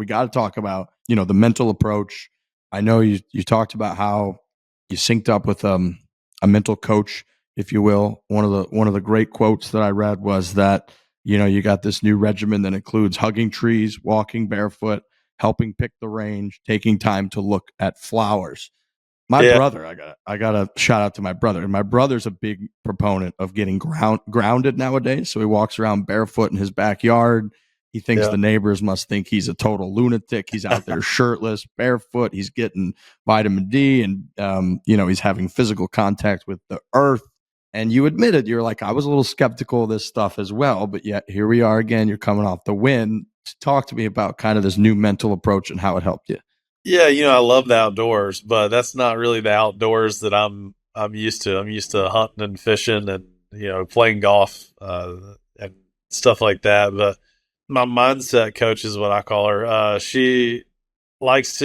we got to talk about, the mental approach. I know you talked about how you synced up with a mental coach, if you will. One of the great quotes that I read was that, you got this new regimen that includes hugging trees, walking barefoot, helping pick the range, taking time to look at flowers. My Yeah. brother, I got to shout out to my brother. And my brother's a big proponent of getting grounded nowadays. So he walks around barefoot in his backyard. He thinks Yeah. the neighbors must think he's a total lunatic. He's out there shirtless, barefoot. He's getting vitamin D, and he's having physical contact with the earth. And you admitted, you're like, I was a little skeptical of this stuff as well, but yet here we are again. You're coming off the win. Talk to me about kind of this new mental approach and how it helped you. Yeah, I love the outdoors, but that's not really the outdoors that I'm used to. I'm used to hunting and fishing and playing golf and stuff like that. But my mindset coach is what I call her. She likes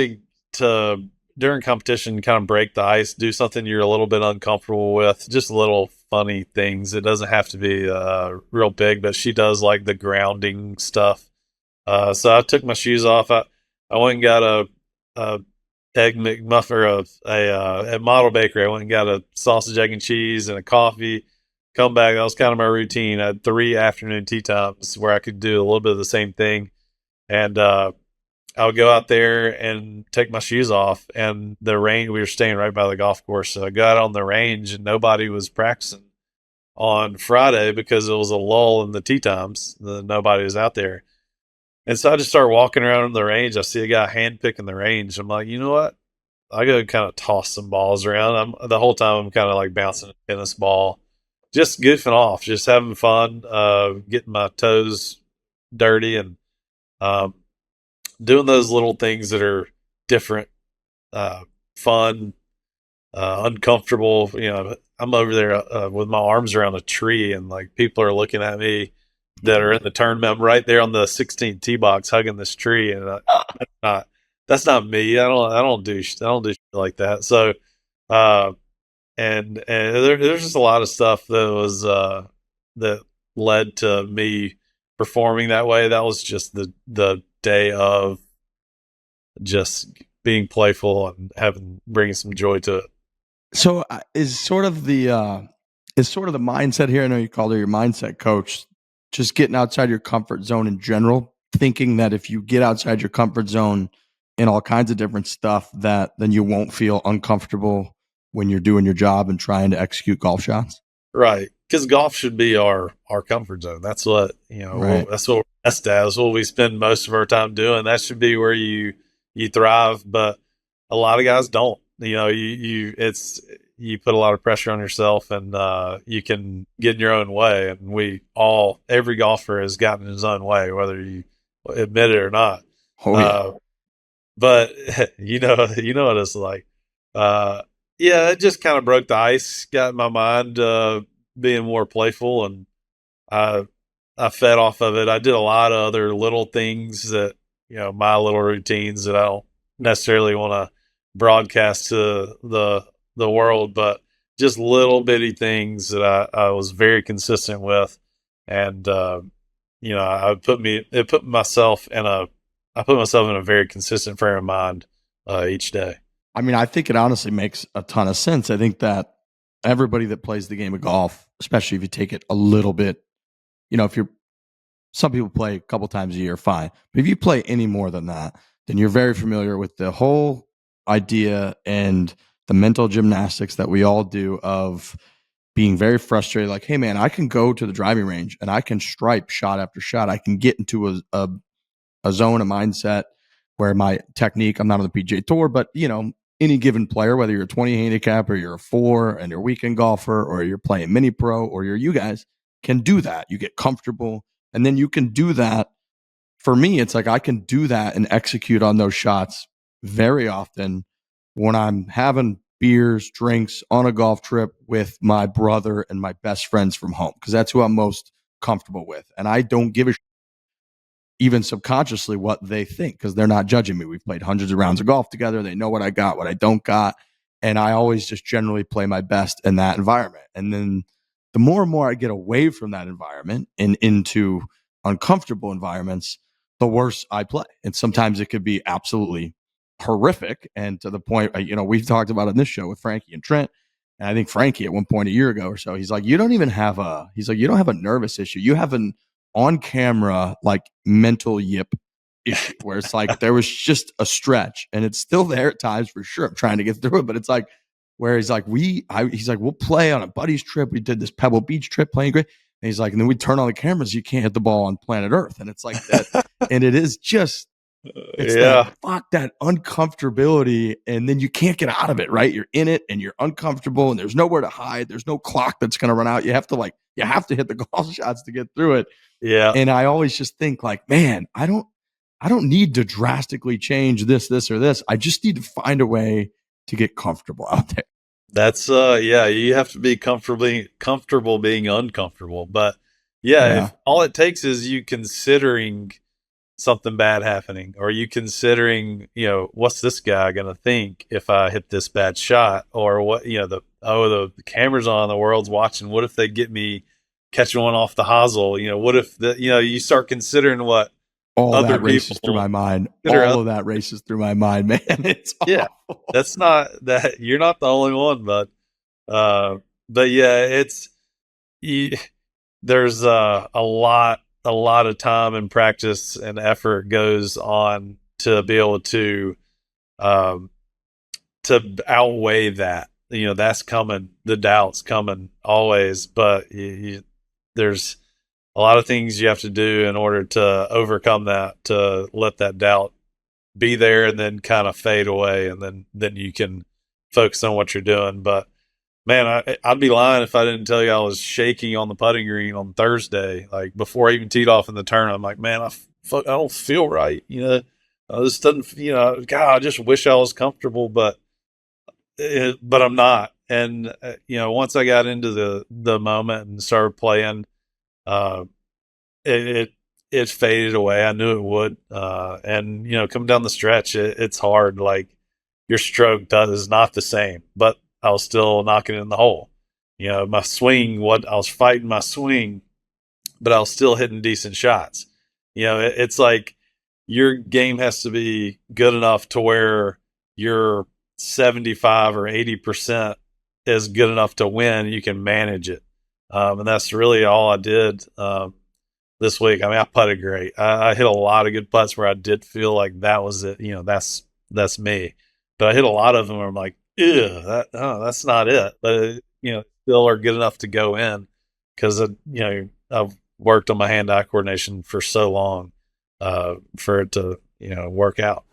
to during competition kind of break the ice, do something you're a little bit uncomfortable with, just little funny things. It doesn't have to be real big, but she does like the grounding stuff. So I took my shoes off. I went and got a egg McMuffin or at Model Bakery. I went and got a sausage, egg, and cheese and a coffee. Come back. That was kind of my routine. I had 3 afternoon tea times where I could do a little bit of the same thing. And I would go out there and take my shoes off. And the range, we were staying right by the golf course. So I got on the range and nobody was practicing on Friday because it was a lull in the tee times. Nobody was out there. And so I just started walking around the range. I see a guy hand picking the range. I'm like, you know what? I go kind of toss some balls around. The whole time I'm kind of like bouncing a tennis ball, just goofing off, just having fun, getting my toes dirty and doing those little things that are different, fun, uncomfortable. I'm over there with my arms around a tree and like people are looking at me that are in the tournament. I'm right there on the 16th tee box hugging this tree, and that's not me. I don't do shit like that. So, and there's just a lot of stuff that was that led to me performing that way. That was just the day of just being playful and bringing some joy to it. So is sort of the mindset here. I know you called her your mindset coach. Just getting outside your comfort zone in general, thinking that if you get outside your comfort zone in all kinds of different stuff, that then you won't feel uncomfortable when you're doing your job and trying to execute golf shots. Right. Because golf should be our comfort zone. That's what, Right. that's what we're best at. That's what we spend most of our time doing. That should be where you thrive. But a lot of guys don't. You put a lot of pressure on yourself and you can get in your own way. And every golfer has gotten in his own way, whether you admit it or not. Oh, yeah. But you know what it's like. Yeah, it just kind of broke the ice, got my mind being more playful, and I fed off of it. I did a lot of other little things that, my little routines that I don't necessarily want to broadcast to the world, but just little bitty things that I was very consistent with. And, I put myself in a very consistent frame of mind each day. I mean, I think it honestly makes a ton of sense. I think that everybody that plays the game of golf, especially if you take it a little bit, some people play a couple times a year, fine. But if you play any more than that, then you're very familiar with the whole idea and the mental gymnastics that we all do of being very frustrated. Like, hey, man, I can go to the driving range and I can stripe shot after shot. I can get into a zone, a mindset where my technique, I'm not on the PGA Tour, but, any given player, whether you're a 20 handicap or you're a 4 and you're a weekend golfer or you're playing mini pro or you guys can do that. You get comfortable and then you can do that. For me, it's like I can do that and execute on those shots very often when I'm having beers, drinks on a golf trip with my brother and my best friends from home, because that's who I'm most comfortable with. And I don't give a shit, even subconsciously, what they think, because they're not judging me. We've played hundreds of rounds of golf together. They know what I got, what I don't got. And I always just generally play my best in that environment. And then the more and more I get away from that environment and into uncomfortable environments, the worse I play. And sometimes it could be absolutely horrific. And to the point, we've talked about it in this show with Frankie and Trent. And I think Frankie at one point a year ago or so, he's like, you don't have a nervous issue. You have an on camera, like mental yip issue where it's like there was just a stretch and it's still there at times for sure. I'm trying to get through it, but it's like where he's like, we'll play on a buddy's trip. We did this Pebble Beach trip playing great. And he's like, and then we turn on the cameras. You can't hit the ball on planet Earth. And it's like that. And it is just, it's that uncomfortability. And then you can't get out of it, right? You're in it and you're uncomfortable and there's nowhere to hide. There's no clock that's going to run out. You have to hit the golf shots to get through it. Yeah. And I always just think like, man, I don't need to drastically change this, or this. I just need to find a way to get comfortable out there. That's you have to be comfortable being uncomfortable. But if all it takes is you considering something bad happening, or you considering, what's this guy gonna think if I hit this bad shot, or what, the camera's on, the world's watching. What if they get me catching one off the hosel? What if you start considering what all other that races through my mind. All of that races through my mind, man. It's awful. That's not that you're not the only one, but there's a lot of time and practice and effort goes on to be able to outweigh that. That's coming. The doubt's coming always, but there's a lot of things you have to do in order to overcome that, to let that doubt be there and then kind of fade away. And then you can focus on what you're doing. But man, I'd be lying if I didn't tell you I was shaking on the putting green on Thursday. Like before I even teed off in the turn, I'm like, man, I don't feel right. This doesn't, God, I just wish I was comfortable, but I'm not. And, once I got into the moment and started playing, it faded away. I knew it would. And coming down the stretch, it's hard. Like your stroke is not the same, but I was still knocking it in the hole. My swing, I was fighting my swing, but I was still hitting decent shots. It's like your game has to be good enough to where you're 75 or 80% is good enough to win. You can manage it. And that's really all I did this week. I mean, I putted great. I hit a lot of good putts where I did feel like that was it. That's me. But I hit a lot of them where I'm like, ew, that's not it. But still are good enough to go in because I've worked on my hand-eye coordination for so long for it to work out.